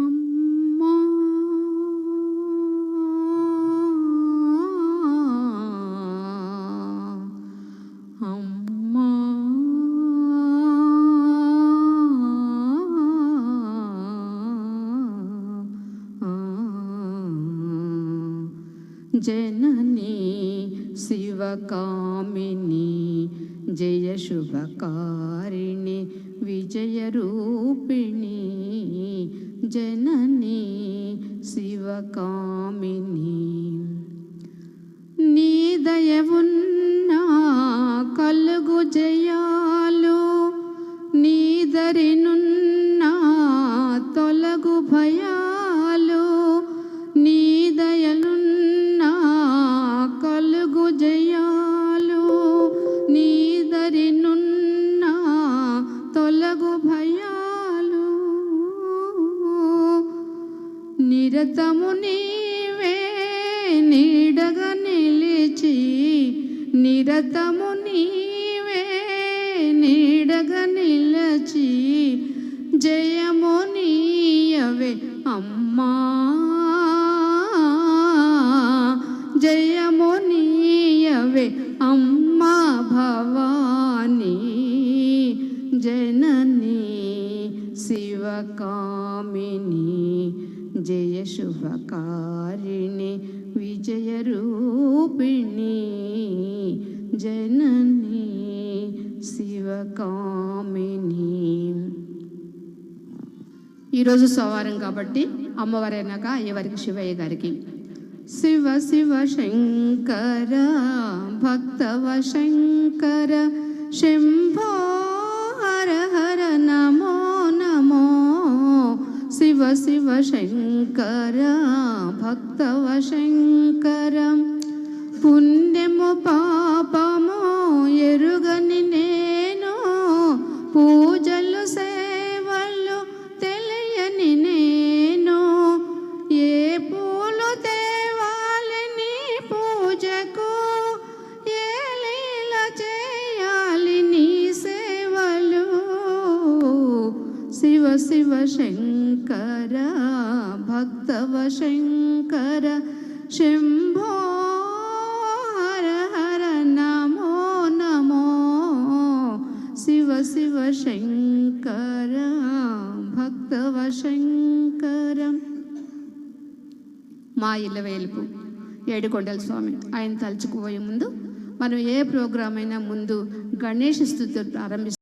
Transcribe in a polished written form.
అమ్మా అమ్మా జననీ శివకామిని జయ శుభకారిణి విజయరూపిణి జననీ శివకామిని నీ దయవున్నా కలుగు జయాలు నీ దరినున్నా తొలగు భయాలు నీ దయలున్నా కలుగు జయాలు నీ దరినున్నా తొలగు భయాలు నిరతము నీవే నీడగా నిలిచి నిరతము నీవే నీడగా నిలచి జయము నీయవే అమ్మా జయము నీయవే అమ్మా భవానీ జననీ శివకామిని జయ శుభకారిణి విజయరూపిణి జననీ శివకామిని. ఈరోజు సోమవారం కాబట్టి అమ్మవారైనాక అయ్యవారికి శివయ్య గారికి శివ శివ శంకర భక్తవ శంకర శంభో హర హర నమో నమో శివ శివ శంకర భక్తవ శంకర పుణ్యము పాపము ఎరుగని నేను పూజలు సేవలు తెలియని నేను ఏ పూలు తేవాలి నీ పూజకు ఏ లీల చేయాలి నీ సేవలు శివ శివ శంకర భక్తవ శంకర శంభో హర హర నమో నమో శివ శివ శంకర భక్తవ శంకర. మా ఇళ్ళవేలుపు ఏడుకొండల స్వామి ఆయన తలుచుకుపోయే ముందు మనం ఏ ప్రోగ్రాం అయినా ముందు గణేష్ స్తుతితో ప్రారంభిస్తాం.